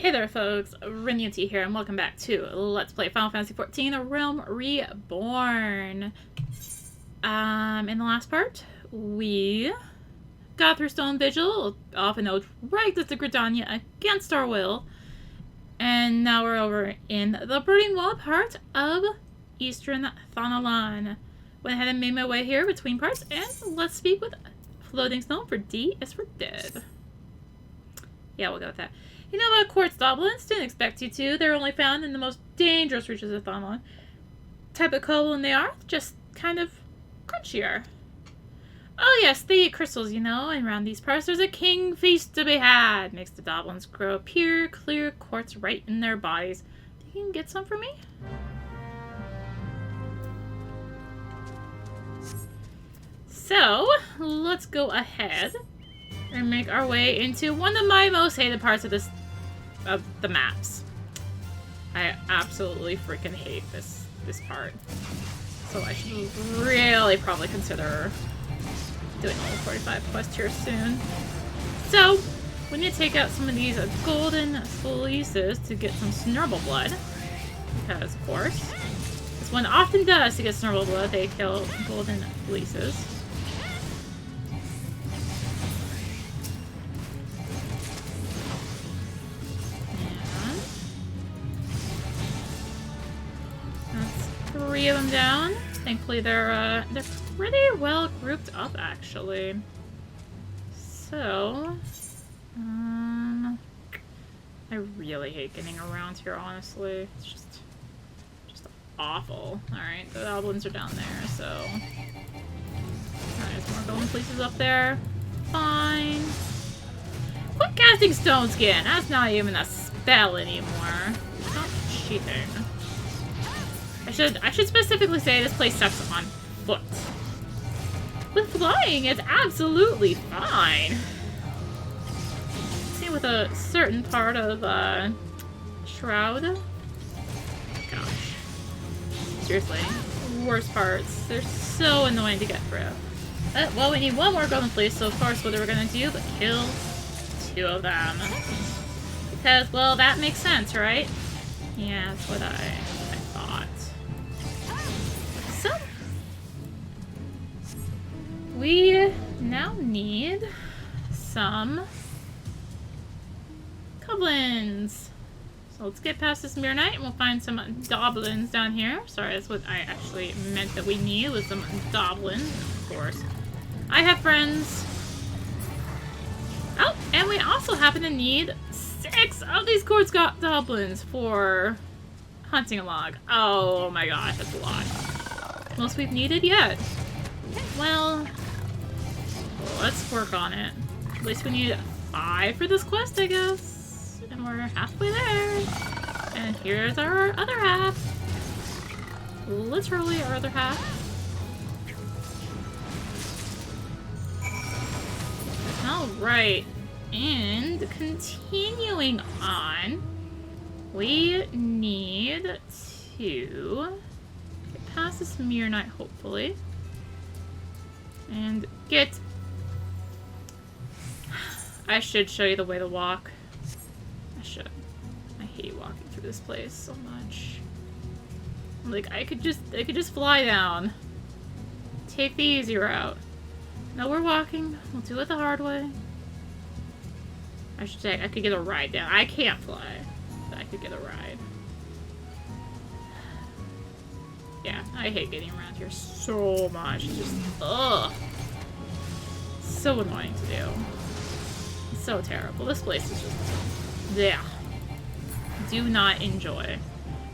Hey there folks, rinimt here and welcome back to Let's Play Final Fantasy XIV, A Realm Reborn. In the last part, we got through Stone Vigil, often known right as the Gridania against our will. And now we're over in the Burning Wall part of Eastern Thanalan. Went ahead and made my way here between parts, and let's speak with Floating Stone for D is for Dead. Yeah, we'll go with that. You know about quartz goblins? Didn't expect you to. They're only found in the most dangerous reaches of Thanalan. Type of goblin they are, just kind of crunchier. Oh yes, they eat crystals, you know, and around these parts there's a king feast to be had. Makes the goblins grow pure, clear quartz right in their bodies. You can get some for me? So, let's go ahead and make our way into one of my most hated parts of the maps. I absolutely freaking hate this part. So I should really probably consider doing a level 45 quest here soon. So, we need to take out some of these golden fleeces to get some Snurble blood. Because, of course, this one often does to get Snurble blood. They kill golden fleeces. Three of them down. Thankfully, they're pretty well grouped up, actually. So, I really hate getting around here. Honestly, it's just awful. All right, the goblins are down there, so there's more golden fleeces up there. Fine. Quit casting stone skin. That's not even a spell anymore. Stop cheating. I should specifically say this place sucks on foot. With flying, it's absolutely fine. See, with a certain part of Shroud. Gosh, seriously, worst parts. They're so annoying to get through. Well, we need one more golden fleece, so of course, what are we gonna do but kill two of them? Because, well, that makes sense, right? Yeah, that's what I thought. So, we now need some goblins. So let's get past this Mirror Knight and we'll find some goblins down here. Sorry, that's what I actually meant that we need, was some goblins, of course. I have friends. Oh, and we also happen to need 6 of these quartz goblins for hunting a log. Oh my gosh, that's a lot. Most we've needed yet. Well, let's work on it. At least we need 5 for this quest, I guess. And we're halfway there. And here's our other half. Literally our other half. Alright. And continuing on, we need to get past this Mirror Knight, hopefully. And get... I should show you the way to walk. I should. I hate walking through this place so much. Like, I could just fly down. Take the easy route. No, we're walking. We'll do it the hard way. I should say, I could get a ride down. I can't fly, but I could get a ride. Yeah, I hate getting around here so much. It's just, ugh. So annoying to do. It's so terrible. This place is just, yeah. Do not enjoy.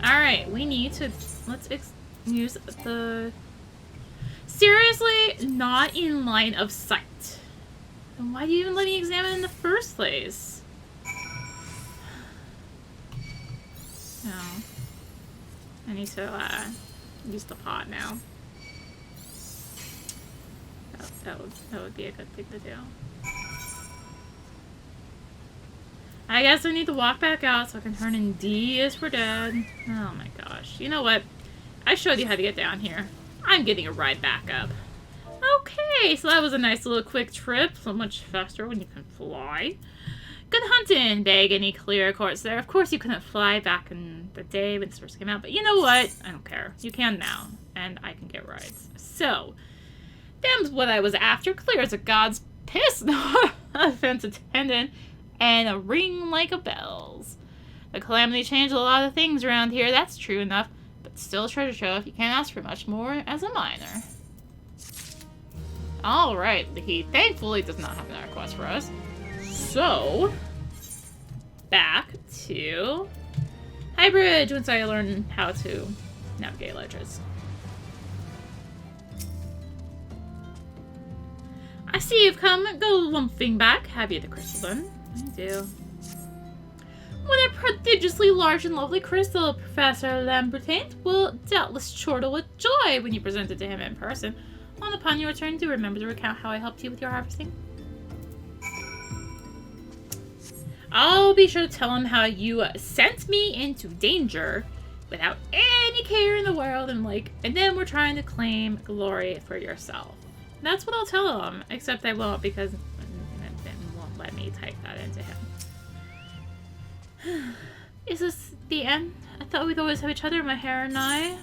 Alright, we need to, let's use the, seriously, not in line of sight. Then why do you even let me examine in the first place? No. I need to, use the pot now. That would be a good thing to do. I guess I need to walk back out so I can turn in D is for Dead. Oh my gosh. You know what? I showed you how to get down here. I'm getting a ride back up. Okay, so that was a nice little quick trip. So much faster when you can fly. Good hunting! Beg any clear course there. Of course you couldn't fly back in the day when this first came out, but you know what? I don't care. You can now, and I can get rides. So, them's what I was after. Clear as a god's piss. No offense attendant. And a ring like a bell's. The calamity changed a lot of things around here, that's true enough, but still a treasure trove. You can't ask for much more as a minor. Alright, he thankfully does not have another quest for us. So, back to Highbridge once I learn how to navigate ledges. I see you've come. Go lumping back. Have you the crystal then? I do. What a prodigiously large and lovely crystal. Professor Lambertaint will doubtless chortle with joy when you present it to him in person. And upon your return, do remember to recount how I helped you with your harvesting. I'll be sure to tell him how you sent me into danger without any care in the world and then we're trying to claim glory for yourself. That's what I'll tell him, except I won't because it won't let me type that into him. Is this the end? I thought we'd always have each other, my hair and I.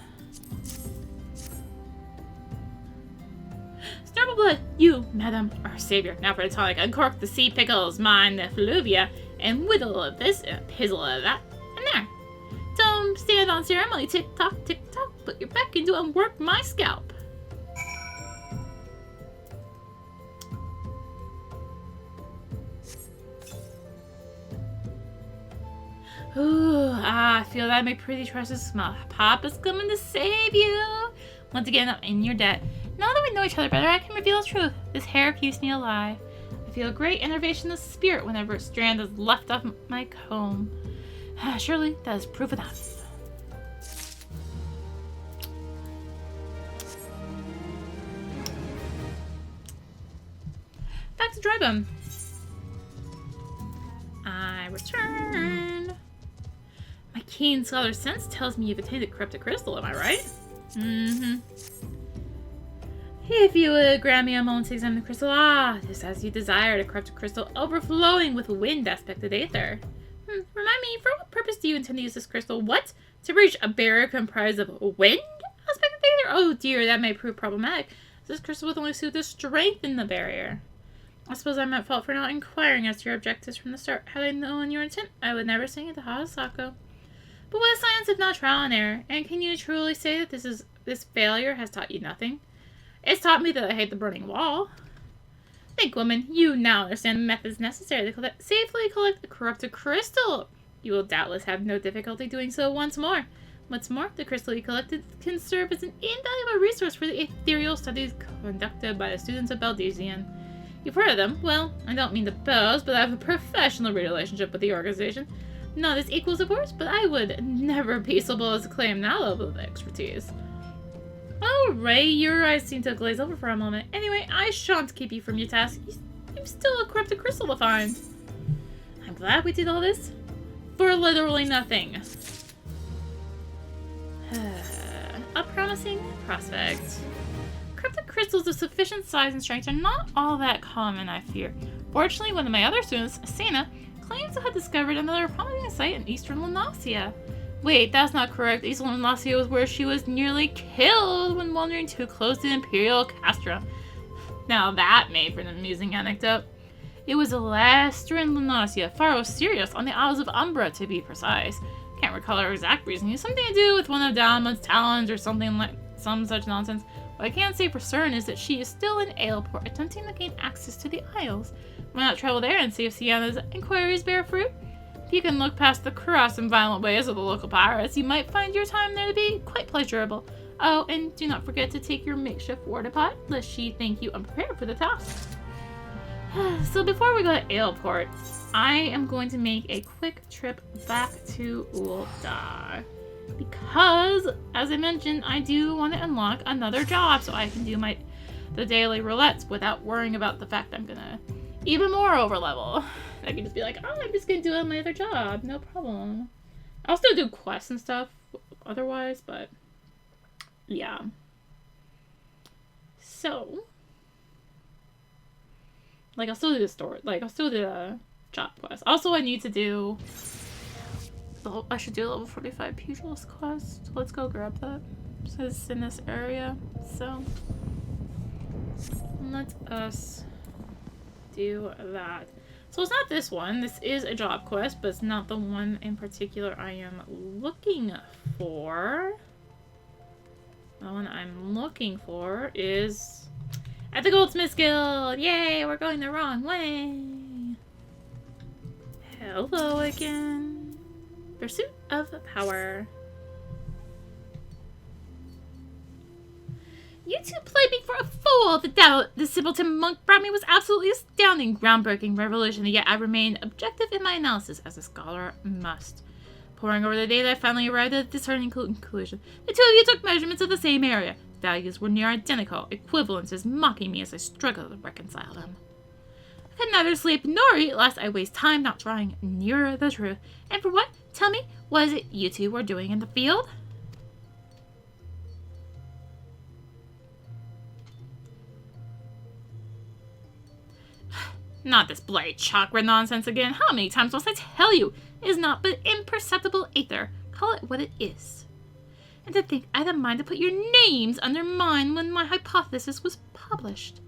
Snarbleblood, you, madam, are our savior. Now for the tonic, uncork the sea pickles, mine the fluvia, and whittle of this and a pizzle of that, and there. Don't stand on ceremony, tick-tock, tick-tock, put your back into it and work my scalp. Ooh, I feel that my pretty tresses smell. Papa's coming to save you. Once again, I'm in your debt. Now that we know each other better, I can reveal the truth. This hair keeps me alive. I feel a great innervation of spirit whenever a strand is left off my comb. Surely, that is proof enough. Back to Drybone. I return. My keen scholar sense tells me you've attained a corrupted crystal, am I right? Mm-hmm. If you would grant me a moment to examine the crystal, just as you desired, a corrupted crystal overflowing with wind aspected aether. Remind me, for what purpose do you intend to use this crystal? What? To breach a barrier comprised of wind aspected aether? Oh dear, that may prove problematic. This crystal would only suit to strengthen the barrier. I suppose I'm at fault for not inquiring as to your objectives from the start. Had I known your intent, I would never sing it to Hasako. But what is science if not trial and error? And can you truly say that this failure has taught you nothing? It's taught me that I hate the burning wall. Think, woman, you now understand the methods necessary to safely collect the corrupted crystal. You will doubtless have no difficulty doing so once more. What's more, the crystal you collected can serve as an invaluable resource for the ethereal studies conducted by the students of Baldesion. You've heard of them. Well, I don't mean to boast, but I have a professional relationship with the organization. Not as equals, of course, but I would never be so bold as to claim that level of expertise. Oh, Ray, your eyes seem to glaze over for a moment. Anyway, I shan't keep you from your task. You've still a corrupted crystal to find. I'm glad we did all this for literally nothing. A promising prospect. Corrupted crystals of sufficient size and strength are not all that common, I fear. Fortunately, one of my other students, Sana, claims to have discovered another promising site in eastern Lunasia. Wait, that's not correct. Eastern Lunasia was where she was nearly killed when wandering too close to the Imperial Castrum. Now that made for an amusing anecdote. It was Alaster in Lunasia, Faro Sirius, on the Isles of Umbra to be precise. Can't recall her exact reasoning. Something to do with one of Dalma's talons or something like some such nonsense. What I can say for certain is that she is still in Aleport, attempting to gain access to the Isles. Why not travel there and see if Sienna's inquiries bear fruit? If you can look past the crass and violent ways of the local pirates, you might find your time there to be quite pleasurable. Oh, and do not forget to take your makeshift water pot, lest she think you unprepared for the task. So before we go to Aleport, I am going to make a quick trip back to Ul'dah. Because, as I mentioned, I do want to unlock another job so I can do the daily roulettes without worrying about the fact I'm gonna even more overlevel. I can just be like, oh, I'm just gonna do it on my other job, no problem. I'll still do quests and stuff otherwise, but yeah. So, I'll still do the story, I'll still do the job quest. Also, I need to do... I should do a level 45 pugilist quest. Let's go grab that. It's in this area, so... let us do that. So it's not this one. This is a job quest, but it's not the one in particular I am looking for. The one I'm looking for is at the Goldsmiths Guild. Yay, we're going the wrong way. Hello again. Pursuit of power. You two played me for a fool! The doubt the simpleton monk brought me was absolutely astounding, groundbreaking, revolutionary, yet I remained objective in my analysis, as a scholar must. Poring over the data, I finally arrived at a disheartening conclusion. The two of you took measurements of the same area. Values were near identical, equivalences mocking me as I struggled to reconcile them. I could neither sleep nor eat lest I waste time not drawing nearer the truth. And for what? Tell me, what is it you two were doing in the field? Not this bloody chakra nonsense again. How many times must I tell you? It is not but imperceptible aether. Call it what it is. And to think I had the mind to put your names under mine when my hypothesis was published.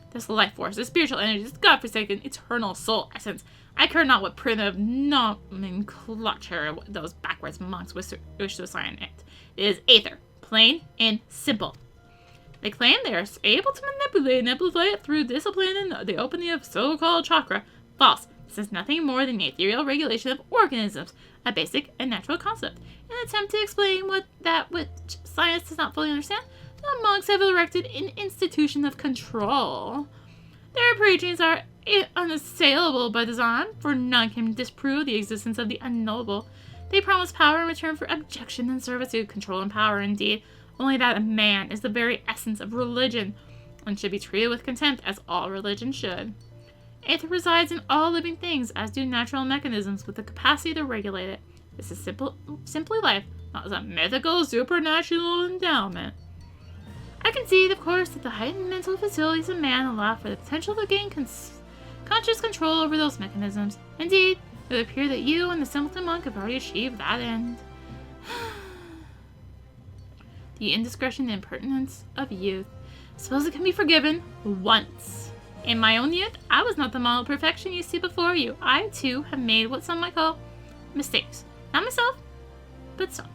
This life force, this spiritual energy, this godforsaken, eternal soul essence. I care not what primitive nomenclature those backwards monks wish to assign it. It is aether, plain and simple. They claim they are able to manipulate and amplify it through discipline and the opening of so-called chakra. False. This is nothing more than the ethereal regulation of organisms, a basic and natural concept. In an attempt to explain that which science does not fully understand, the monks have erected an institution of control. Their preachings are unassailable by design, for none can disprove the existence of the unknowable. They promise power in return for abjection and servitude, control and power indeed. Only that of man is the very essence of religion, and should be treated with contempt, as all religion should. Aether resides in all living things, as do natural mechanisms with the capacity to regulate it. This is simply life, not as a mythical, supernatural endowment. I concede, of course, that the heightened mental facilities of man allow for the potential to gain conscious control over those mechanisms. Indeed, it would appear that you and the simpleton monk have already achieved that end. The indiscretion and impertinence of youth. Suppose it can be forgiven once. In my own youth, I was not the model of perfection you see before you. I, too, have made what some might call mistakes. Not myself, but some.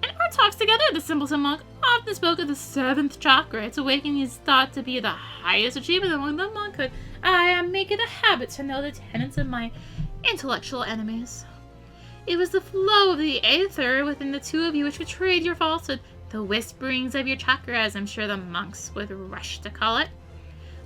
In our talks together, the simpleton monk often spoke of the 7th chakra. Its awakening is thought to be the highest achievement among the monkhood. I make it a habit to know the tenets of my intellectual enemies. It was the flow of the aether within the two of you which betrayed your falsehood. The whisperings of your chakras, I'm sure the monks would rush to call it.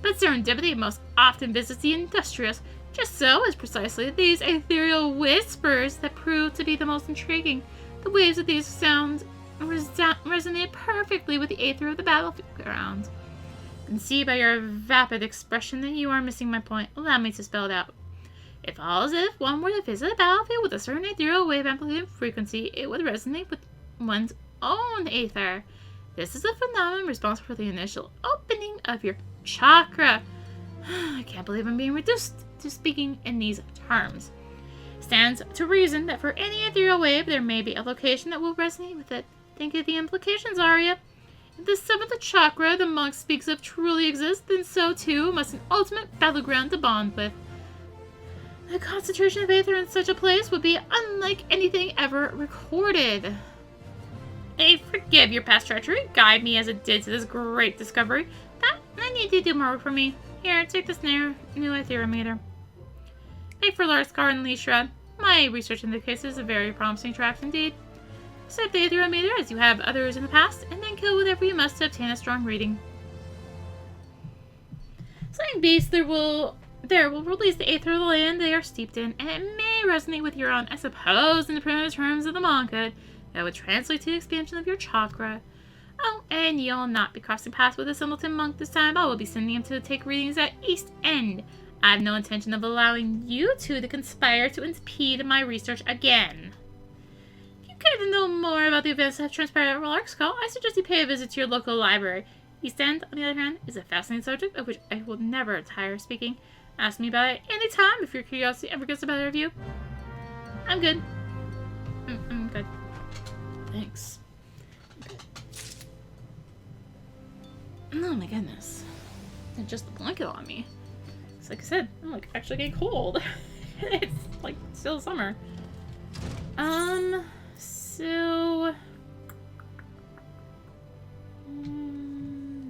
But serendipity most often visits the industrious. Just so is precisely these ethereal whispers that prove to be the most intriguing. The waves of these sounds resonate perfectly with the aether of the battleground. You can see by your vapid expression that you are missing my point. Allow me to spell it out. It follows as if one were to visit a battlefield with a certain ethereal wave amplitude and frequency, it would resonate with one's own aether. This is a phenomenon responsible for the initial opening of your chakra. I can't believe I'm being reduced to speaking in these terms. Stands to reason that for any ethereal wave, there may be a location that will resonate with it. Think of the implications, Arya. If the 7th chakra the monk speaks of truly exists, then so too must an ultimate battleground to bond with. The concentration of aether in such a place would be unlike anything ever recorded. I forgive your past treachery. Guide me as it did to this great discovery. But I need you to do more work for me. Here, take this new etherometer. Made for Larskar and Lee Shred. My research indicates this is a very promising tract indeed. Set the etherometer as you have others in the past, and then kill whatever you must to obtain a strong reading. Slaying beasts will release the aether of the land they are steeped in, and it may resonate with your own. I suppose in the primitive terms of the monkhood, that would translate to the expansion of your chakra. Oh, and you'll not be crossing paths with a simpleton monk this time. I will be sending him to take readings at East End. I have no intention of allowing you two to conspire to impede my research again. If you care to know more about the events that have transpired at Larkskull, I suggest you pay a visit to your local library. East End, on the other hand, is a fascinating subject of which I will never tire of speaking. Ask me about it anytime if your curiosity ever gets the better of you. I'm good. I'm good. Thanks. Okay. Oh my goodness. And just the blanket on me. It's like I said, I'm like actually getting cold. It's like still summer. So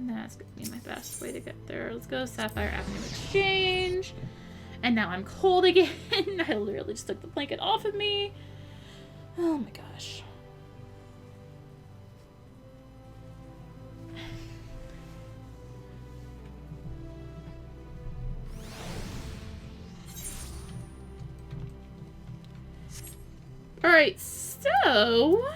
that's gonna be my best way to get there. Let's go Sapphire Avenue Exchange. And now I'm cold again. I literally just took the blanket off of me. Oh my gosh. Alright, so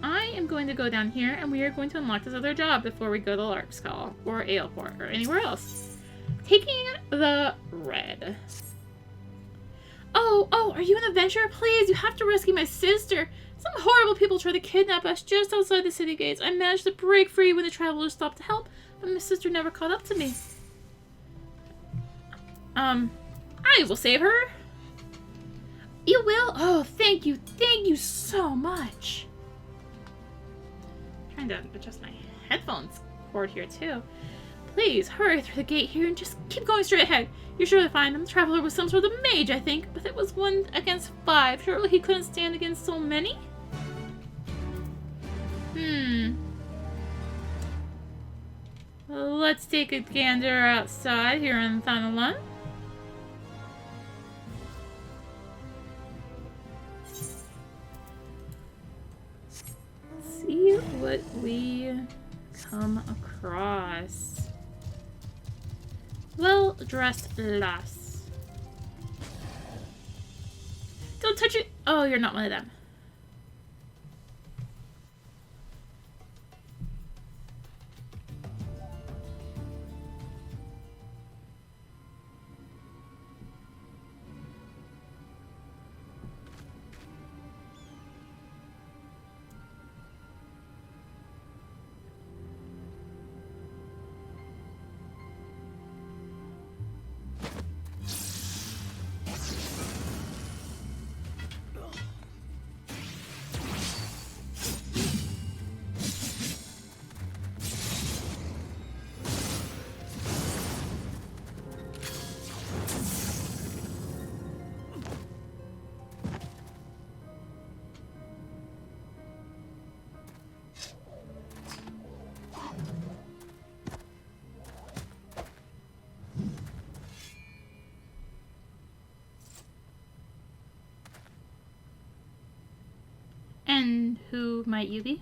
I am going to go down here and we are going to unlock this other job before we go to Lark's Call or Aleport or anywhere else. Taking the red. Oh, are you an adventurer? Please, you have to rescue my sister. Some horrible people tried to kidnap us just outside the city gates. I managed to break free when the travelers stopped to help, but my sister never caught up to me. I will save her. You will? Oh, thank you so much. I'm trying to adjust my headphones cord here too. Please, hurry through the gate here and just keep going straight ahead. You're sure to find him. The traveler was some sort of mage, I think, but it was 1 against 5. Surely he couldn't stand against so many? Let's take a gander outside here in Thanalan. See what we come across. Well-dressed lass. Don't touch it! Oh, you're not one of them. And who might you be?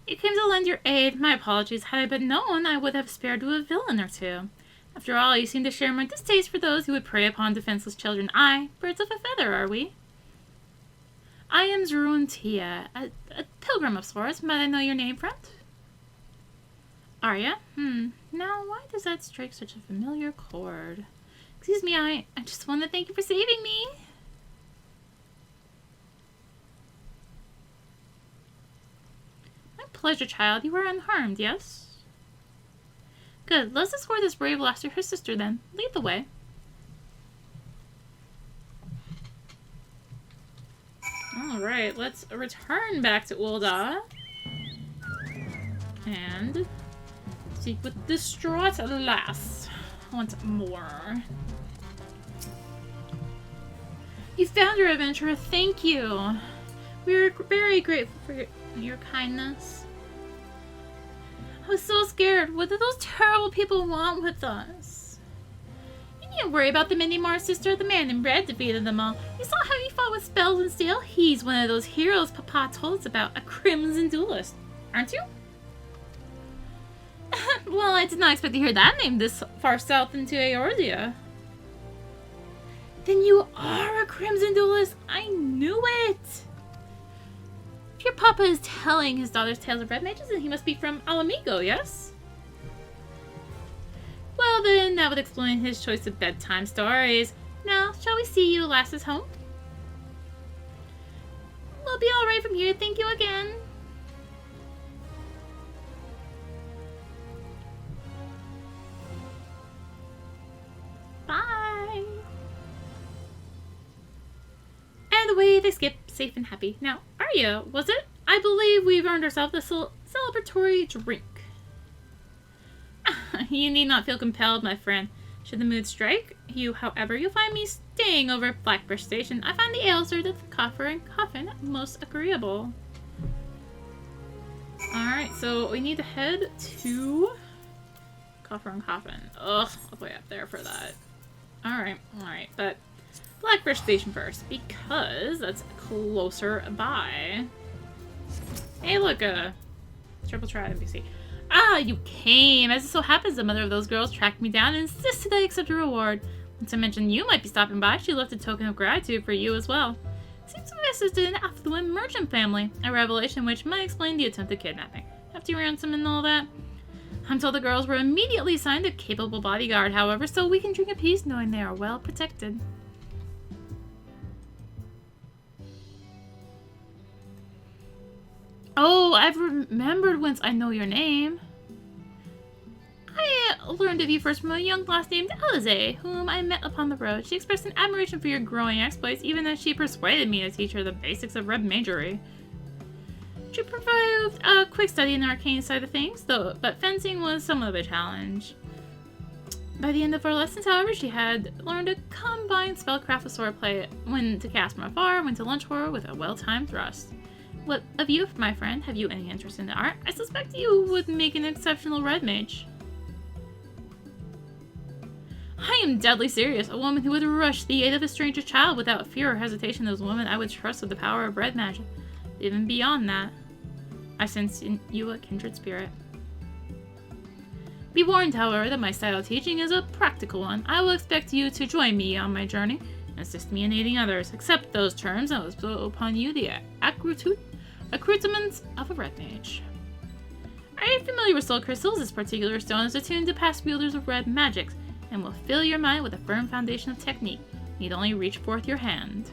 You came to lend your aid. My apologies. Had I been known, I would have spared you a villain or two. After all, you seem to share my distaste for those who would prey upon defenseless children. Aye, birds of a feather, are we? I am Zeruntia, a pilgrim of sorts. Might I know your name, friend? Arya? Now, why does that strike such a familiar chord? Excuse me, I just want to thank you for saving me. My pleasure, child. You are unharmed, yes? Good. Let's escort this brave lass to her sister, then. Lead the way. Alright, let's return back to Ul'dah. And speak with distraught lass once more. You found your adventurer. Thank you. We're very grateful for your kindness. I was so scared. What did those terrible people want with us? You needn't worry about them anymore, sister. The man in red defeated them all. You saw how he fought with spells and steel? He's one of those heroes Papa told us about. A crimson duelist. Aren't you? Well, I did not expect to hear that name this far south into Eorzea. Then you are a crimson duelist? I knew it! If your papa is telling his daughter's tales of red mages, then he must be from Alamigo, yes? Well then, that would explain his choice of bedtime stories. Now, shall we see you lasses home? be alright from here. Thank you again. Bye. And away they skip, safe and happy. Now, Arya, was it? I believe we've earned ourselves a celebratory drink. You need not feel compelled, my friend. Should the mood strike you, however, you'll find me staying over at Blackbush Station. I find the ale served at the Coffer and Coffin most agreeable. Alright, so we need to head to Coffer and Coffin. Ugh, all the way up there for that. Alright, but Blackbush Station first, because that's closer by. Hey, look, triple try NPC. Ah, you came! As it so happens, the mother of those girls tracked me down and insisted I accept a reward. Once I mentioned you might be stopping by, she left a token of gratitude for you as well. Seems to have assisted an affluent merchant family, a revelation which might explain the attempted kidnapping. Hefty ransom and all that. I'm told the girls were immediately assigned a capable bodyguard, however, so we can drink in peace knowing they are well protected. Oh, I've remembered whence I know your name. I learned of you first from a young lass named Alize, whom I met upon the road. She expressed an admiration for your growing exploits, even as she persuaded me to teach her the basics of red magery. She proved a quick study in the arcane side of things, but fencing was somewhat of a challenge. By the end of our lessons, however, she had learned a combined spellcraft with swordplay, when to cast from afar, when to launch horror with a well-timed thrust. What of you, my friend? Have you any interest in the art? I suspect you would make an exceptional red mage. I am deadly serious. A woman who would rush the aid of a stranger child without fear or hesitation is a woman I would trust with the power of red magic. Even beyond that, I sense in you a kindred spirit. Be warned, however, that my style of teaching is a practical one. I will expect you to join me on my journey and assist me in aiding others. Accept those terms, and I will bestow upon you the accoutrements of a red mage. Are you familiar with soul crystals? This particular stone is attuned to past wielders of red magics and will fill your mind with a firm foundation of technique. You need only reach forth your hand.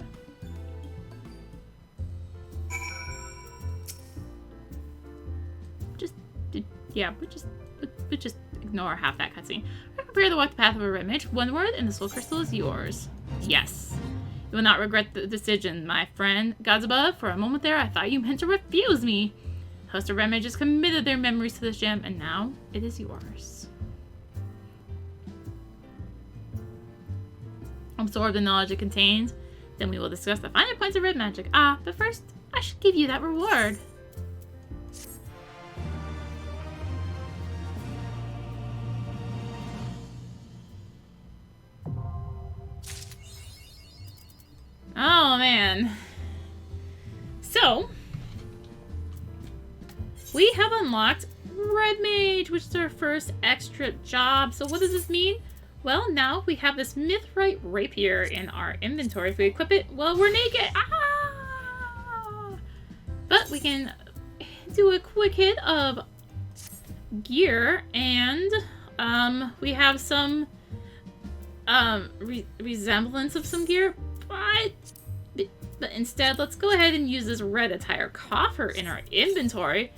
We just ignore half that cutscene. I prepare to walk the path of a red mage. One word, and the soul crystal is yours. Yes. You will not regret the decision, my friend. Gods above, for a moment there, I thought you meant to refuse me. The host of red mages committed their memories to this gem, and now it is yours. Absorb the knowledge it contains. Then we will discuss the finer points of red magic. Ah, but first, I should give you that reward. Oh, man. So, we have unlocked Red Mage, which is our first extra job. So what does this mean? Well, now we have this Mithrite Rapier in our inventory. If we equip it, well, we're naked. Ah! But we can do a quick hit of gear, and we have some resemblance of some gear. But instead, let's go ahead and use this red attire coffer in our inventory,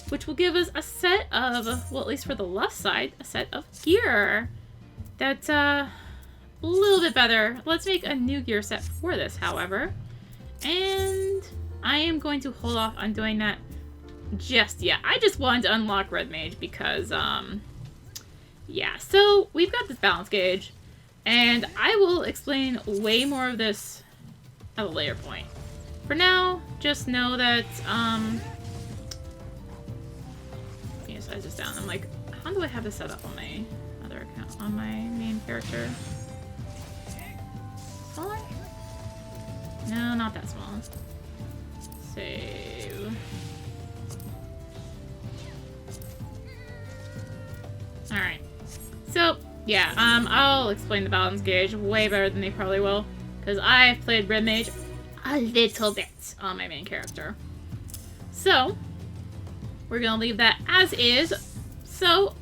which will give us a set of, well, at least for the left side, a set of gear. That's a little bit better. Let's make a new gear set for this, however. And I am going to hold off on doing that just yet. I just wanted to unlock Red Mage because, yeah. So we've got this balance gauge, and I will explain way more of this at a later point. For now, just know that, yeah, size this down. I'm like, how do I have this set up on my other account, on my main character? Smaller? No, not that small. Save. Alright. So, yeah, I'll explain the balance gauge way better than they probably will, because I've played Red Mage a little bit on my main character. So, we're going to leave that as is. So,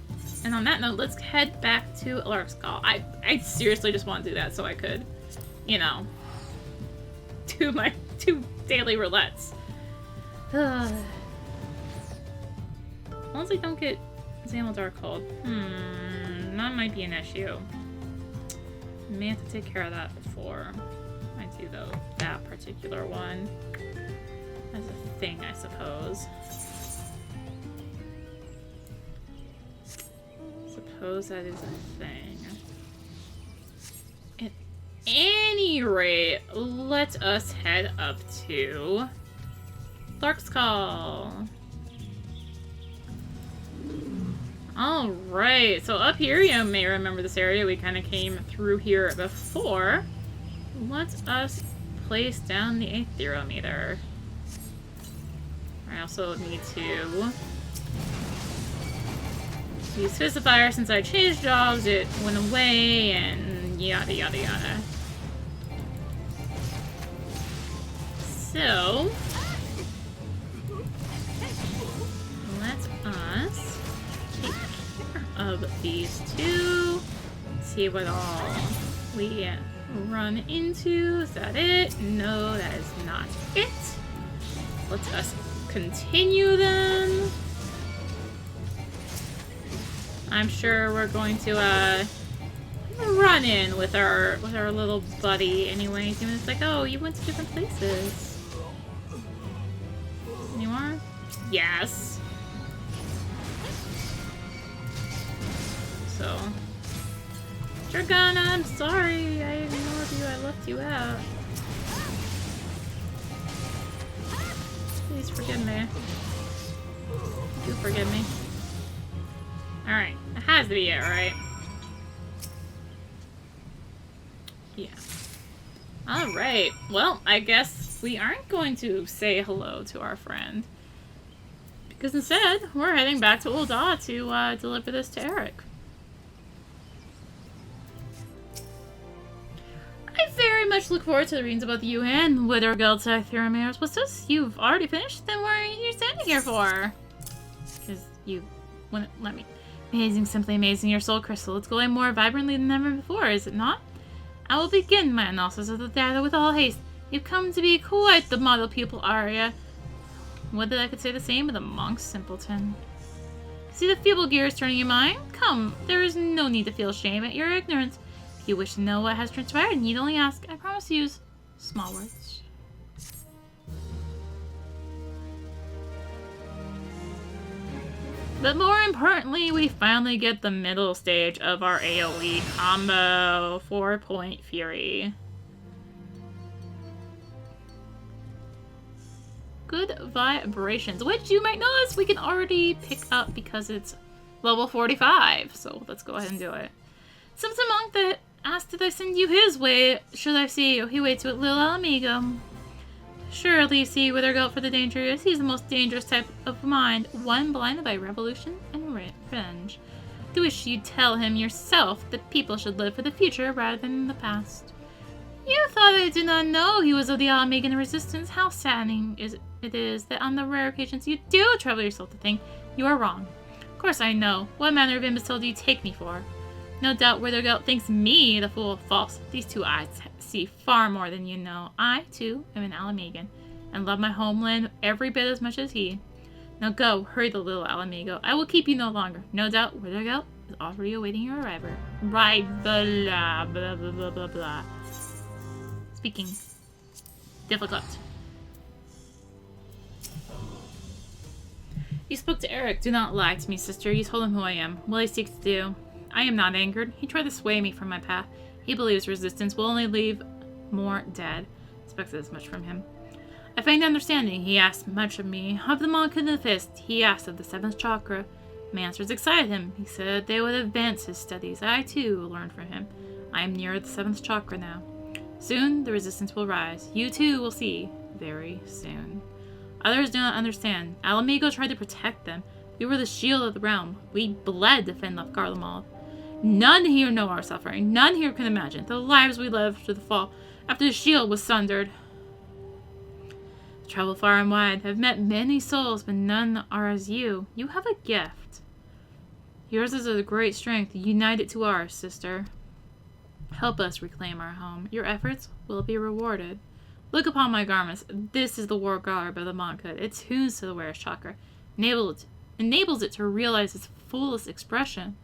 and on that note, let's head back to Larkskull. I seriously just want to do that so I could, you know, do my 2 daily roulettes. As long as I don't get Xamel Darkhold. That might be an issue. May have to take care of that before I do that particular one. As a thing, I suppose. Suppose that is a thing. At any rate, let us head up to Lark's Call. Alright, so up here, you may remember this area. We kind of came through here before. Let us place down the aetherometer. I also need to use Fistifier. Since I changed jobs, it went away, and yada yada yada. So, let us take care of these two. See what all we run into. Is that it? No, that is not it. Let us continue then. I'm sure we're going to run in with our little buddy anyways. Even it's like, oh, you went to different places. You are? Yes. So Dragana, I'm sorry. I ignored you. I left you out. Please forgive me. Do forgive me. Alright. It has to be it, right? Yeah. Alright. Well, I guess we aren't going to say hello to our friend. Because instead, we're heading back to Ul'dah to deliver this to Eric. I very much look forward to the readings about you and Withergild's aetherometers. What's this? You've already finished? Then what are you standing here for? Because you wouldn't let me. Amazing, simply amazing. Your soul crystal. It's glowing more vibrantly than ever before, is it not? I will begin my analysis of the data with all haste. You've come to be quite the model pupil, Arya. Whether I could say the same of the monks, simpleton. See the feeble gears turning your mind? Come, there is no need to feel shame at your ignorance. If you wish to know what has transpired, you need only ask. I promise to use small words. But more importantly, we finally get the middle stage of our AoE combo, 4-point Fury. Good vibrations, which you might notice we can already pick up because it's level 45. So let's go ahead and do it. Some monk that asked did I send you his way. Should I see you? He waits with little amigo. Surely see Withergild for the dangerous. He's the most dangerous type of mind. One blinded by revolution and revenge. Do wish you'd tell him yourself that people should live for the future rather than the past. You thought I did not know he was of the Almegan resistance. How saddening it is that on the rare occasions you do trouble yourself to think you are wrong. Of course I know. What manner of imbecile do you take me for? No doubt Withergild thinks me the fool. False. These two eyes see far more than you know. I, too, am an Alamegan, and love my homeland every bit as much as he. Now go, hurry the little Alamigo. I will keep you no longer. No doubt Withergild is already awaiting your arrival. Right, blah, blah, blah, blah, blah, blah. Speaking. Difficult. You spoke to Eric. Do not lie to me, sister. You told him who I am. What he seeks to do. I am not angered. He tried to sway me from my path. He believes resistance will only leave more dead. Expected as much from him. I feigned understanding. He asked much of me. Of the monk and the fist. He asked of the seventh chakra. My answers excited him. He said they would advance his studies. I, too, learned from him. I am near the seventh chakra now. Soon, the resistance will rise. You, too, will see. Very soon. Others do not understand. Alamigo tried to protect them. We were the shield of the realm. We bled to fend off Garlemald. None here know our suffering. None here can imagine the lives we lived after the fall, after the shield was sundered. Travel far and wide. I've met many souls, but none are as you. You have a gift. Yours is a great strength. Unite it to ours, sister. Help us reclaim our home. Your efforts will be rewarded. Look upon my garments. This is the war garb of the monk hood. It tunes to the wearer's chakra, enables it to realize its fullest expression.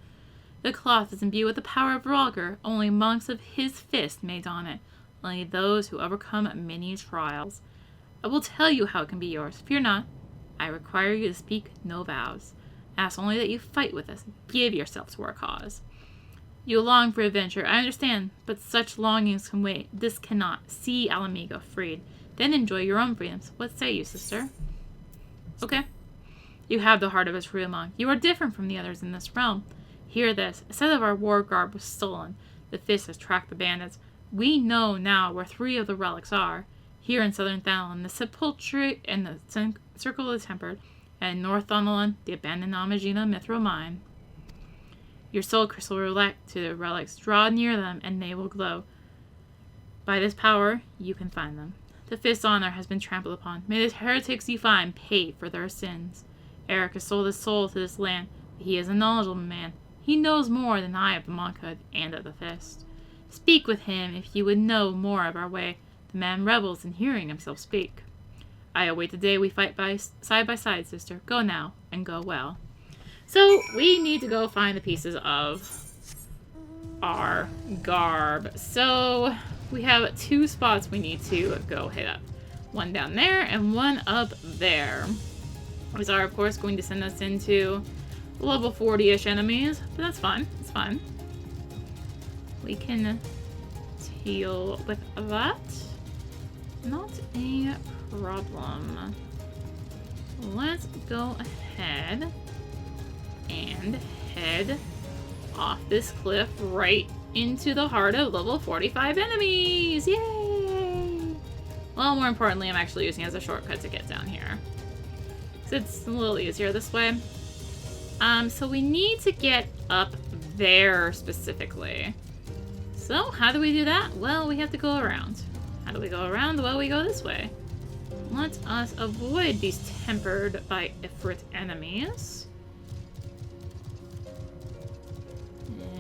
The cloth is imbued with the power of Rogger. Only monks of his fist may don it. Only those who overcome many trials. I will tell you how it can be yours. Fear not. I require you to speak no vows. Ask only that you fight with us. Give yourself to our cause. You long for adventure, I understand, but such longings can wait. This cannot. See Alamigo freed. Then enjoy your own freedoms. What say you, sister? Okay. You have the heart of a true monk. You are different from the others in this realm. Hear this. A set of our war garb was stolen. The fist has tracked the bandits. We know now where 3 of the relics are. Here in southern Thanalan, the sepulchre and the circle of the tempered, and in North Thanalan, the abandoned Amagina mithril mine. Your soul crystal will relate to the relics. Draw near them, and they will glow. By this power, you can find them. The fist's honor has been trampled upon. May the heretics you find pay for their sins. Eric has sold his soul to this land. He is a knowledgeable man. He knows more than I of the monkhood and of the fist. Speak with him if you would know more of our way. The man rebels in hearing himself speak. I await the day we fight side by side, sister. Go now, and go well. So, we need to go find the pieces of our garb. So, we have 2 spots we need to go hit up. One down there, and one up there. These are, of course, going to send us into level 40-ish enemies, but that's fine. It's fine. We can deal with that. Not a problem. Let's go ahead and head off this cliff right into the heart of level 45 enemies. Yay! Well, more importantly, I'm actually using it as a shortcut to get down here. So it's a little easier this way. So we need to get up there specifically. So how do we do that? Well, we have to go around. How do we go around? Well, we go this way. Let us avoid these tempered by Ifrit enemies.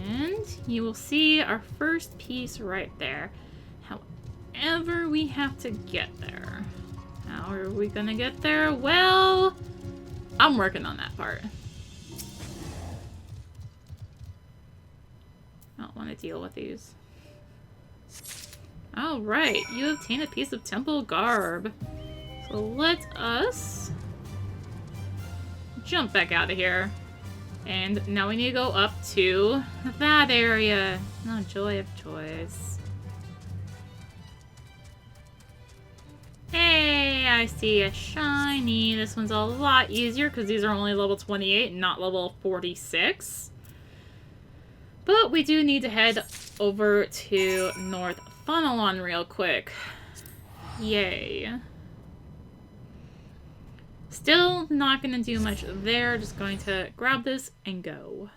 And you will see our first piece right there. However, we have to get there. How are we gonna get there? Well, I'm working on that part. I don't want to deal with these. Alright, you obtain a piece of temple garb. So let us jump back out of here. And now we need to go up to that area. Oh, joy of joys. Hey, I see a shiny. This one's a lot easier because these are only level 28 and not level 46. But we do need to head over to North Thanalan real quick. Yay. Still not going to do much there. Just going to grab this and go.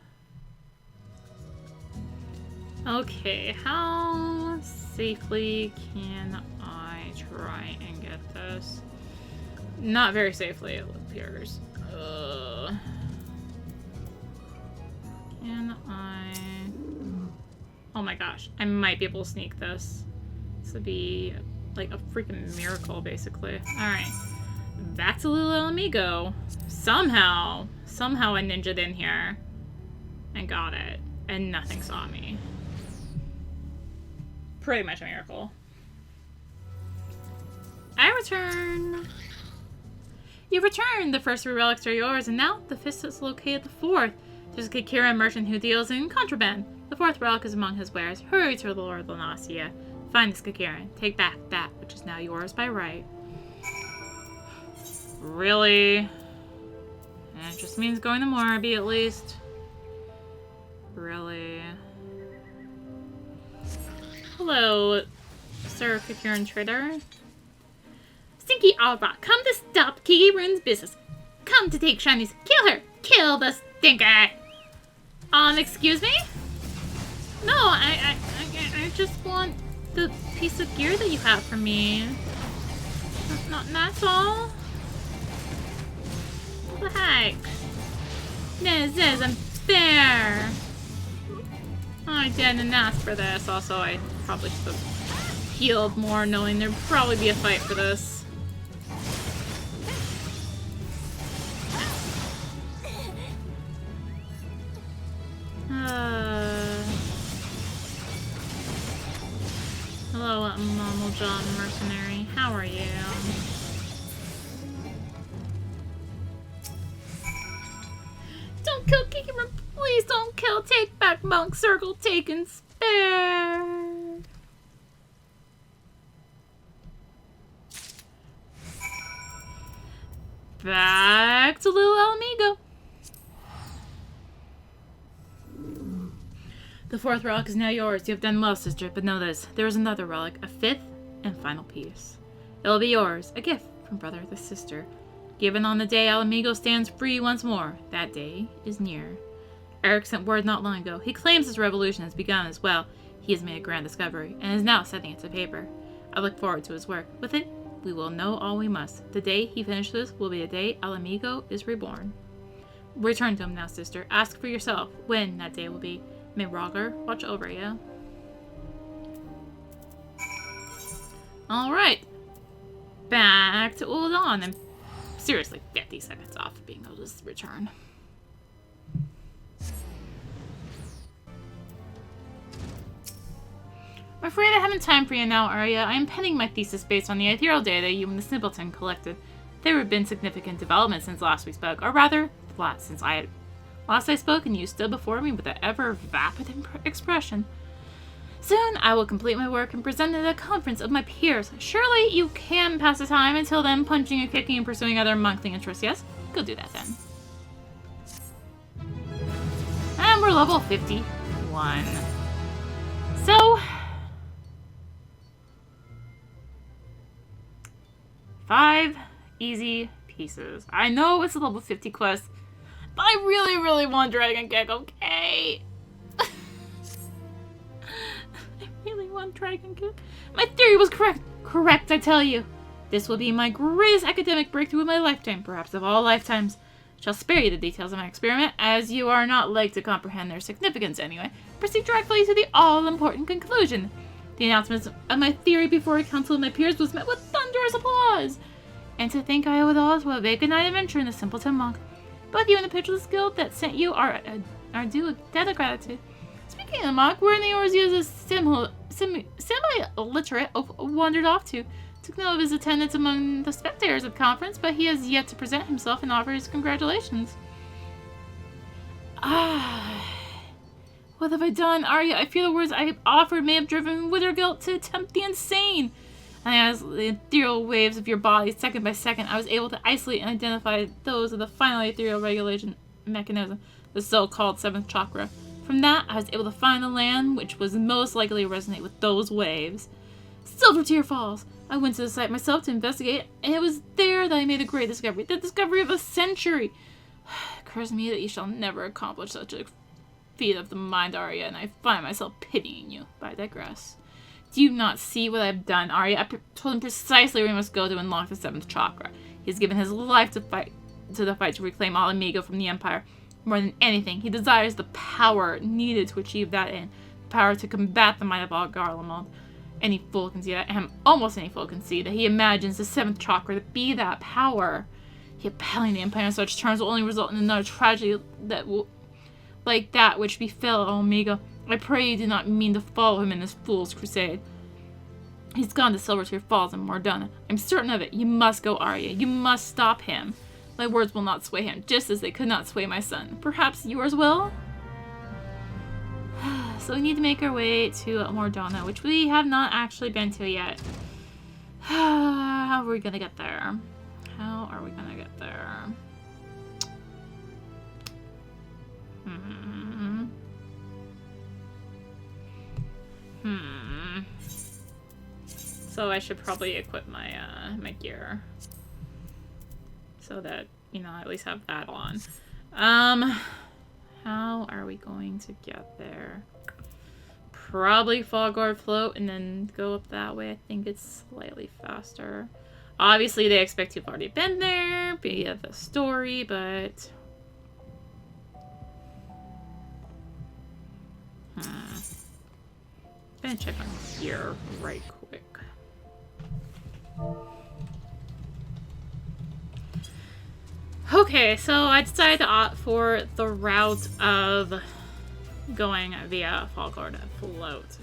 Okay, how safely can I try and get this? Not very safely, it appears. Can I... Oh my gosh, I might be able to sneak this. This would be like a freaking miracle, basically. Alright. Back to Little Amigo. Somehow I ninja'd in here and got it, and nothing saw me. Pretty much a miracle. I return! You've returned! The first 3 relics are yours, and now the fist has located the 4th. There's a Kikira merchant who deals in contraband. The 4th relic is among his wares. Hurry to the Lord Lanasia. Find this Kikira. Take back that which is now yours by right. Really? That just means going to Morbi, at least. Really? Hello, Sir Kikiran Trader. Stinky Alba, come to stop Kiki Rune's business. Come to take shinies. Kill her! Kill the stinker! Excuse me? No, I just want the piece of gear that you have for me. That's all. What the heck? This is unfair. I didn't ask for this. Also, I probably should have healed more, knowing there'd probably be a fight for this. Hello, Normal John Mercenary. How are you? Don't kill Gamer! Please don't kill! Take back Monk Circle! Take and spare! Back to Little Alamigo. The fourth relic is now yours. You have done well, sister, but know this. There is another relic, a fifth and final piece. It'll be yours, a gift from brother to sister. Given on the day Alamigo stands free once more. That day is near. Eric sent word not long ago. He claims his revolution has begun as well. He has made a grand discovery, and is now setting it to paper. I look forward to his work. With it, we will know all we must. The day he finishes will be the day Alamigo is reborn. Return to him now, sister. Ask for yourself when that day will be. May Roger watch over you. Alright. Back to Uldon. I'm seriously 50 seconds off of being able to return. I'm afraid I haven't time for you now, Arya. I am penning my thesis based on the ethereal data you and the Simpleton collected. There have been significant developments since last we spoke, or rather, since last I spoke and you stood before me with an ever-vapid expression. Soon, I will complete my work and present it at a conference of my peers. Surely you can pass the time until then, punching and kicking and pursuing other monthly interests, yes? Go do that then. And we're level 51. So... 5 easy pieces. I know it's a level 50 quest, but I really, really want Dragon Kick, okay? I really want Dragon Kick. My theory was correct. Correct, I tell you. This will be my greatest academic breakthrough of my lifetime, perhaps of all lifetimes. I shall spare you the details of my experiment, as you are not like to comprehend their significance anyway. Proceed directly to the all-important conclusion. The announcement of my theory before a council of my peers was met with thunderous applause. And to think I owe it all to a vacant night adventure in the Simpleton Monk. Both you and the Pitcherless Guild that sent you are due a debt of gratitude. Speaking of the monk, where in the yours is a semi-illiterate wandered off to. Took note of his attendance among the spectators of the conference, but he has yet to present himself and offer his congratulations. What have I done, Arya? I fear the words I have offered may have driven Withergilt to attempt the insane. And as the ethereal waves of your body, second by second, I was able to isolate and identify those of the final ethereal regulation mechanism, the so-called 7th chakra. From that, I was able to find the land which was most likely to resonate with those waves. Silvertear Falls! I went to the site myself to investigate, and it was there that I made a great discovery. The discovery of a century! It occurs to me that you shall never accomplish such a feat of the mind, Arya, and I find myself pitying you, but I digress. Do you not see what I've done, Arya? I told him precisely where he must go to unlock the 7th chakra. He has given his life to the fight to reclaim Alamigo from the Empire. More than anything, he desires the power needed to achieve that end. The power to combat the might of all Garlemald. Any fool can see that, and almost any fool can see that he imagines the 7th chakra to be that power. He appalling the Empire in such terms will only result in another tragedy that will, like that which befell Alamigo. I pray you do not mean to follow him in this fool's crusade. He's gone to Silvertear Falls and Mordona. I'm certain of it. You must go, Arya. You must stop him. My words will not sway him, just as they could not sway my son. Perhaps yours will? So we need to make our way to Mordona, which we have not actually been to yet. How are we gonna get there? How are we gonna get there? So I should probably equip my my gear so that, you know, I at least have that on. How are we going to get there? Probably Fogguard Float and then go up that way. I think it's slightly faster. Obviously, they expect you've already been there via the story, but... gonna check on here right quick. Okay, so I decided to opt for the route of going via Falkord Float.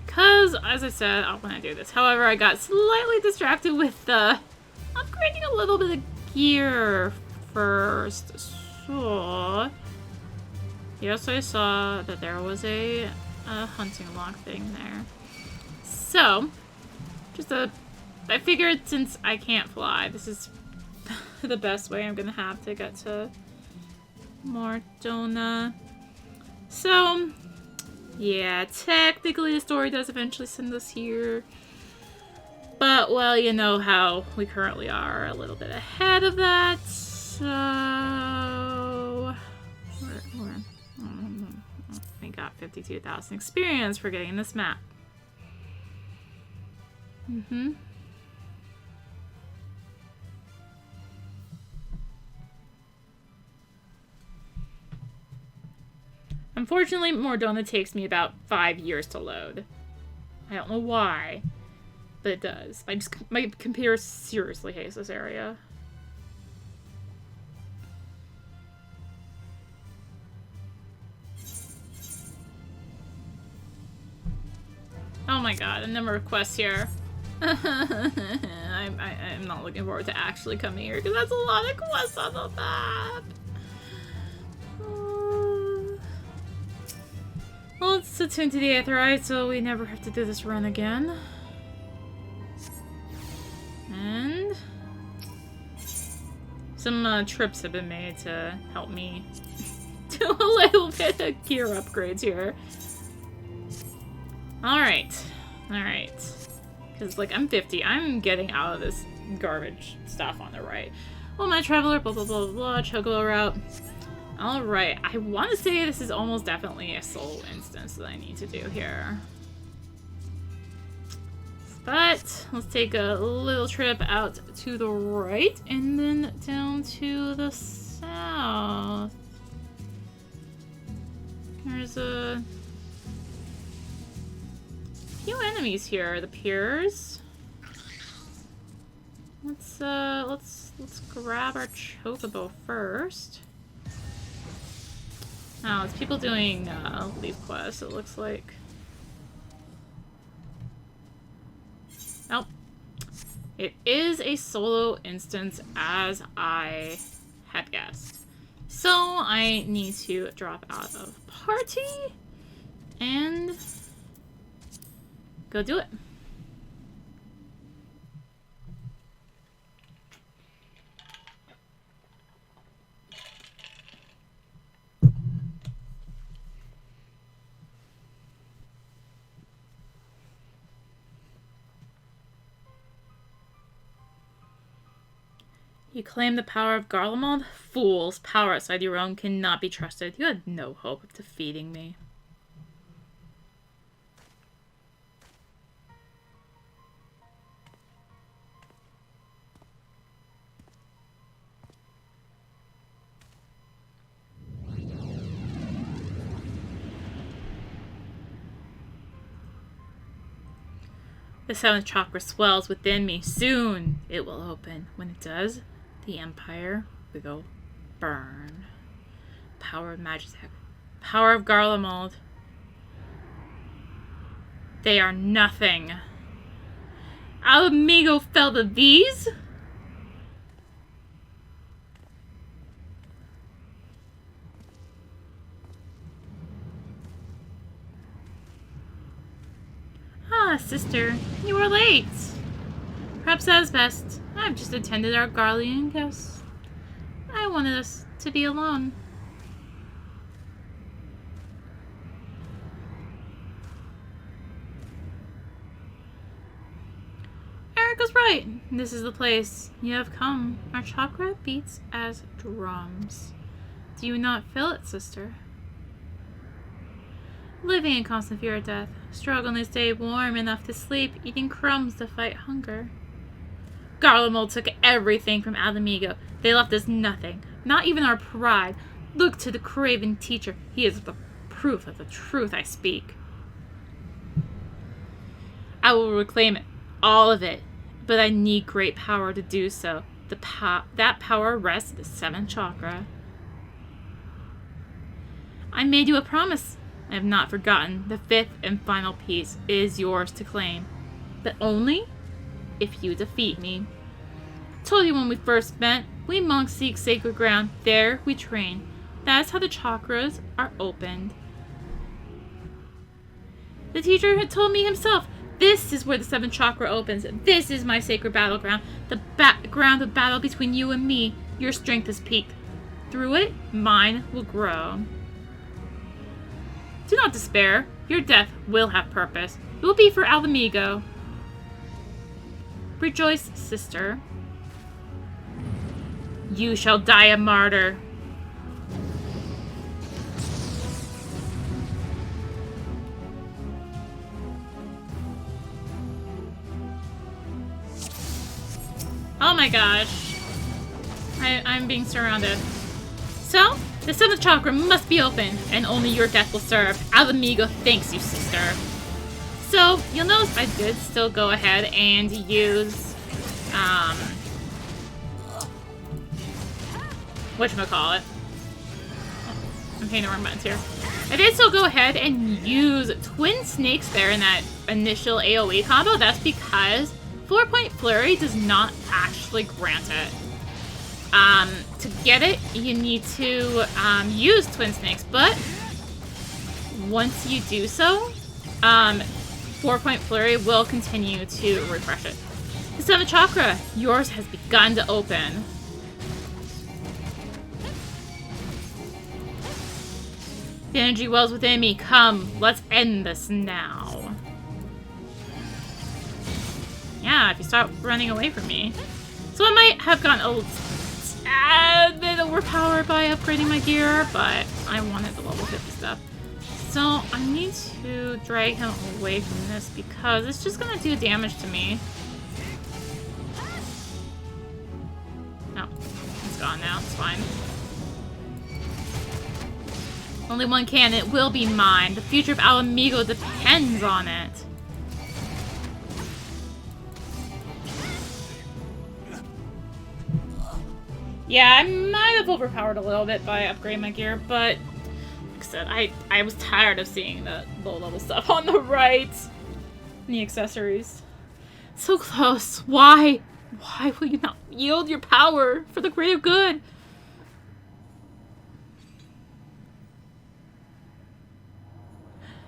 Because, as I said, I want to do this. However, I got slightly distracted with upgrading a little bit of gear first. So, yes, I saw that there was a hunting log thing there. So, I figured since I can't fly, this is the best way I'm gonna have to get to Mardona. So, yeah, technically the story does eventually send us here. But, well, you know how we currently are a little bit ahead of that. So, we got 52,000 experience for getting this map. Unfortunately, Mardona takes me about 5 years to load. I don't know why, but it does. My computer seriously hates this area. Oh my god, a number of quests here. I'm not looking forward to actually coming here, because that's a lot of quests on the map. Well, let's attune to the Aetheryte so we never have to do this run again. And some trips have been made to help me do a little bit of gear upgrades here. Alright. Because, like, I'm 50. I'm getting out of this garbage stuff on the right. Well, my traveler, blah, blah, blah, blah, chocobo route. Alright, I want to say this is almost definitely a soul instance that I need to do here. But, let's take a little trip out to the right and then down to the south. There's a few enemies here. The Piers. Let's grab our chocobo first. Oh, it's people doing leaf quests, it looks like. Nope. It is a solo instance, as I had guessed. So I need to drop out of party and go do it. You claim the power of Garlemald? Fools! Power outside your own cannot be trusted. You had no hope of defeating me. The seventh chakra swells within me. Soon it will open. When it does, the Empire will burn. Power of Magitek. Power of Garlemald. They are nothing. Amigo fell to these? Ah, sister, you were late. Perhaps that is best. I've just attended our Garlean guest. I wanted us to be alone. Erica's right. This is the place. You have come. Our chakra beats as drums. Do you not feel it, sister? Living in constant fear of death, struggling to stay warm enough to sleep, eating crumbs to fight hunger. Garlemald took everything from Amigo. They left us nothing, not even our pride. Look to the craven teacher. He is the proof of the truth I speak. I will reclaim it. All of it. But I need great power to do so. That power rests in the 7th chakra. I made you a promise. I have not forgotten. The 5th and final piece is yours to claim. But only if you defeat me. I told you when we first met, we monks seek sacred ground. There we train. That's how the chakras are opened. The teacher had told me himself, this is where the 7th chakra opens. This is my sacred battleground. The ground of battle between you and me. Your strength is peaked. Through it, mine will grow. Do not despair. Your death will have purpose. It will be for Alamigo. Rejoice, sister. You shall die a martyr. Oh my gosh. I'm being surrounded. So, the 7th chakra must be open, and only your death will serve. Alamigo thanks you, sister. So, you'll notice I did still go ahead and use, whatchamacallit. I'm hitting the wrong buttons here. I did still go ahead and use Twin Snakes there in that initial AoE combo. That's because 4-point Flurry does not actually grant it. To get it, you need to use Twin Snakes, but once you do so, 4-point Flurry will continue to refresh it. The 7th chakra, yours has begun to open. The energy wells within me. Come, let's end this now. Yeah, if you stop running away from me. So I might have gotten a bit overpowered by upgrading my gear, but I wanted the level 50 stuff. So I need to drag him away from this because it's just gonna do damage to me. No, it's gone now, it's fine. Only one can, it will be mine. The future of Alamigo depends on it. Yeah, I might have overpowered a little bit by upgrading my gear, but like I said, I was tired of seeing the low-level stuff on the right. And the accessories. So close. Why? Why will you not yield your power for the greater good?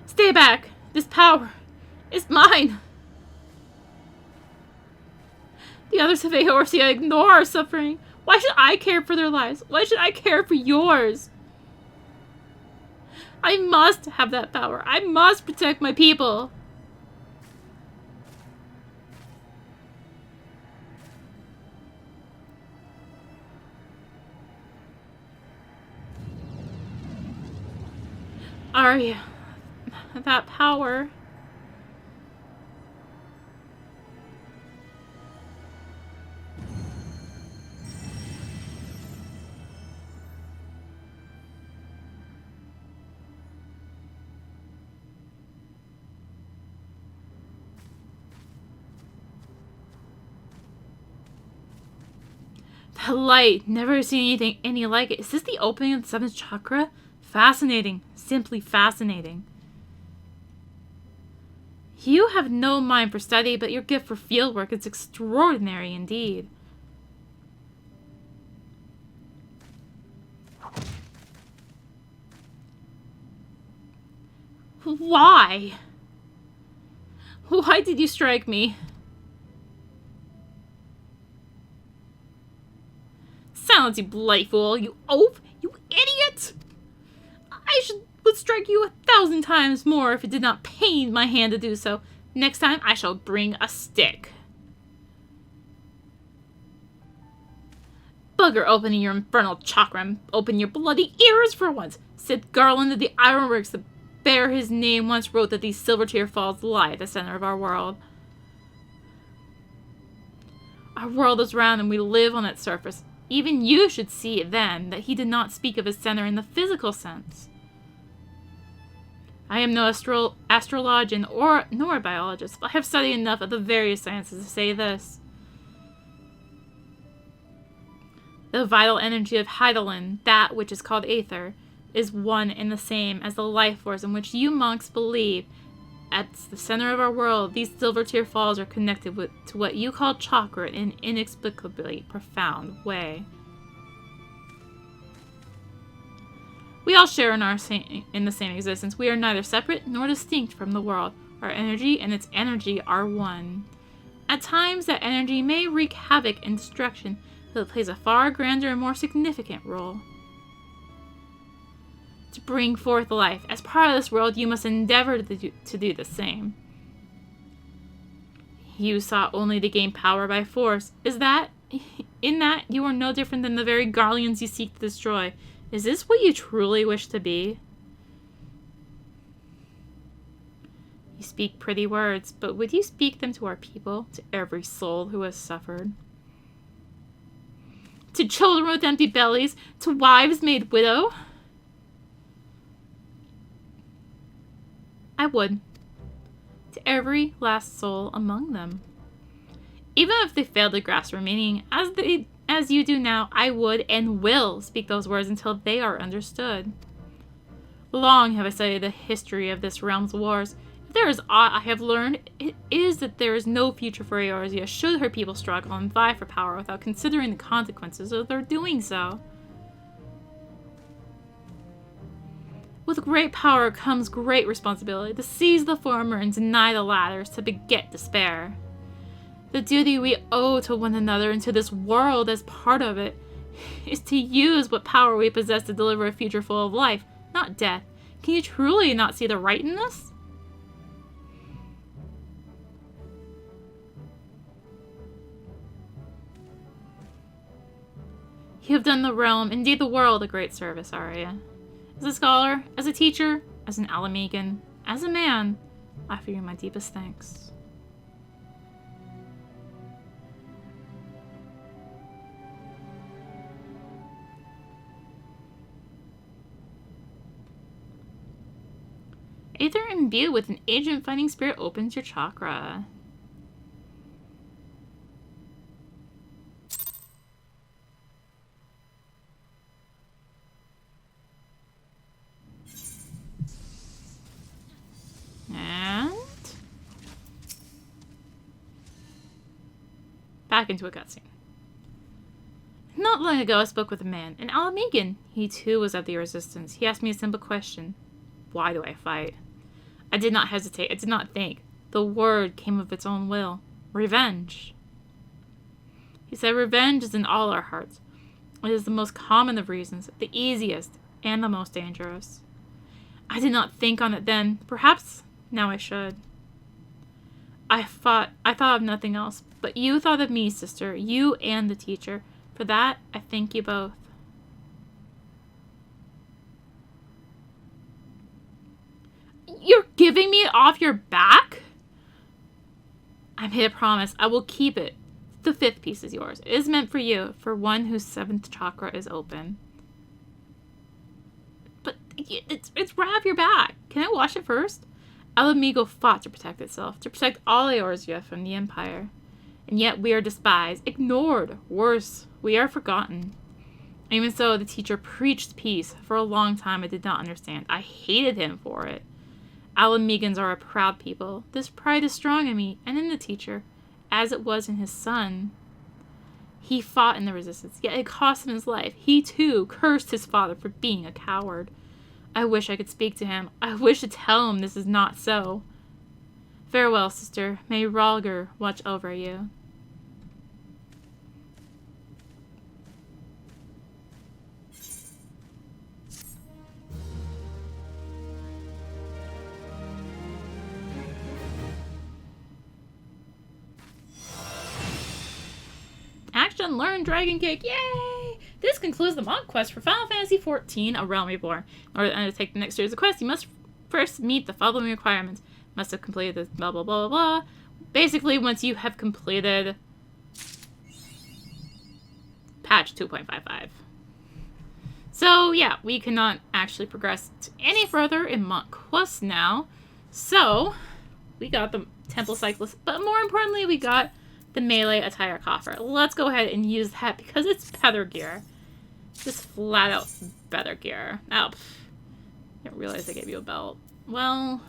Stay back. This power is mine. The others of Eorzea ignore our suffering. Why should I care for their lives? Why should I care for yours? I must have that power. I must protect my people. Arya, that power. That light, never seen any like it. Is this the opening of the 7th chakra? Fascinating. Simply fascinating. You have no mind for study, but your gift for fieldwork is extraordinary indeed. Why? Why did you strike me? Silence, you bloody fool! You oaf! You idiot! Would strike you 1,000 times more if it did not pain my hand to do so. Next time, I shall bring a stick. Bugger opening your infernal chakra. Open your bloody ears for once. Sid Garland of the Ironworks that bear his name once wrote that these silver tear falls lie at the center of our world. Our world is round and we live on its surface. Even you should see then that he did not speak of his center in the physical sense. I am no astrologian nor biologist, but I have studied enough of the various sciences to say this. The vital energy of Heidelin, that which is called Aether, is one and the same as the life force in which you monks believe. At the center of our world, these silver tear falls are connected to what you call chakra in an inexplicably profound way. We all share in the same existence. We are neither separate nor distinct from the world. Our energy and its energy are one. At times, that energy may wreak havoc and destruction, but it plays a far grander and more significant role. To bring forth life, as part of this world, you must endeavor to do the same. You sought only to gain power by force. In that, you are no different than the very guardians you seek to destroy. Is this what you truly wish to be? You speak pretty words, but would you speak them to our people, to every soul who has suffered? To children with empty bellies, to wives made widow? I would. To every last soul among them. Even if they failed to grasp their meaning, as you do now, I would and will speak those words until they are understood. Long have I studied the history of this realm's wars. If there is aught I have learned, it is that there is no future for Eorzea should her people struggle and vie for power without considering the consequences of their doing so. With great power comes great responsibility. To seize the former and deny the latter is to beget despair. The duty we owe to one another and to this world as part of it is to use what power we possess to deliver a future full of life, not death. Can you truly not see the right in this? You have done the realm, indeed the world, a great service, Arya. As a scholar, as a teacher, as an Alamegan, as a man, I offer you my deepest thanks. Aether imbued with an agent fighting spirit opens your chakra. And back into a cutscene. Not long ago, I spoke with a man, an Alamegan. He too was of the Resistance. He asked me a simple question. Why do I fight? I did not hesitate. I did not think. The word came of its own will. Revenge. He said revenge is in all our hearts. It is the most common of reasons, the easiest, and the most dangerous. I did not think on it then. Perhaps now I should. I thought of nothing else, but you thought of me, sister, you and the teacher. For that, I thank you both. You're giving me it off your back? I made a promise. I will keep it. The fifth piece is yours. It is meant for you, for one whose seventh chakra is open. But it's right off your back. Can I wash it first? Alamigo fought to protect itself, to protect all Eorzea from the Empire. And yet we are despised, ignored, worse, we are forgotten. Even so, the teacher preached peace. For a long time I did not understand. I hated him for it. Alamegans are a proud people. This pride is strong in me, and in the teacher, as it was in his son. He fought in the Resistance, yet it cost him his life. He, too, cursed his father for being a coward. I wish I could speak to him. I wish to tell him this is not so. Farewell, sister. May Rhalgr watch over you. Action, learn, dragon kick, yay! This concludes the mock quest for Final Fantasy XIV, A Realm Reborn. In order to undertake the next series of quests, you must first meet the following requirements. Must have completed this blah blah blah blah blah. Basically, once you have completed patch 2.55. So, yeah, we cannot actually progress any further in Monk Quest now. So, we got the Temple Cyclist, but more importantly, we got the Melee Attire Coffer. Let's go ahead and use that because it's better gear. Just flat out better gear. Oh, I didn't realize they gave you a belt. Well,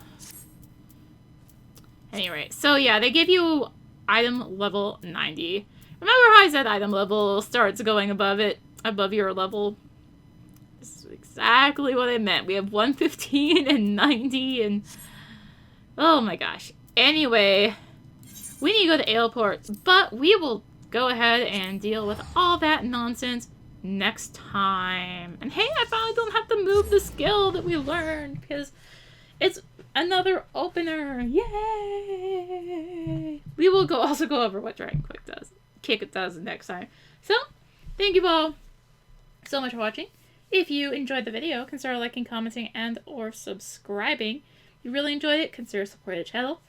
anyway, so yeah, they give you item level 90. Remember how I said item level starts going above your level? This is exactly what I meant. We have 115 and 90 and... oh my gosh. Anyway, we need to go to Aleport, but we will go ahead and deal with all that nonsense next time. And hey, I finally don't have to move the skill that we learned because it's another opener. Yay! We will also go over what Dragon Kick does next time. So, thank you all so much for watching. If you enjoyed the video, consider liking, commenting, and or subscribing. If you really enjoyed it, consider supporting the channel.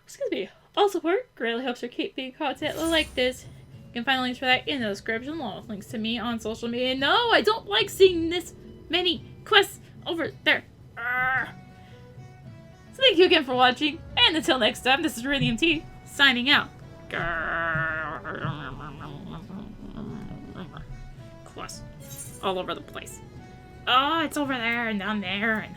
Excuse me. All support greatly helps her keep making content like this. You can find links for that in the description, along with links to me on social media. No, I don't like seeing this many quests over there. So thank you again for watching, and until next time, this is rinimt signing out. Quests all over the place. Oh, it's over there and down there and...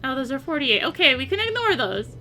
oh, those are 48. Okay, we can ignore those.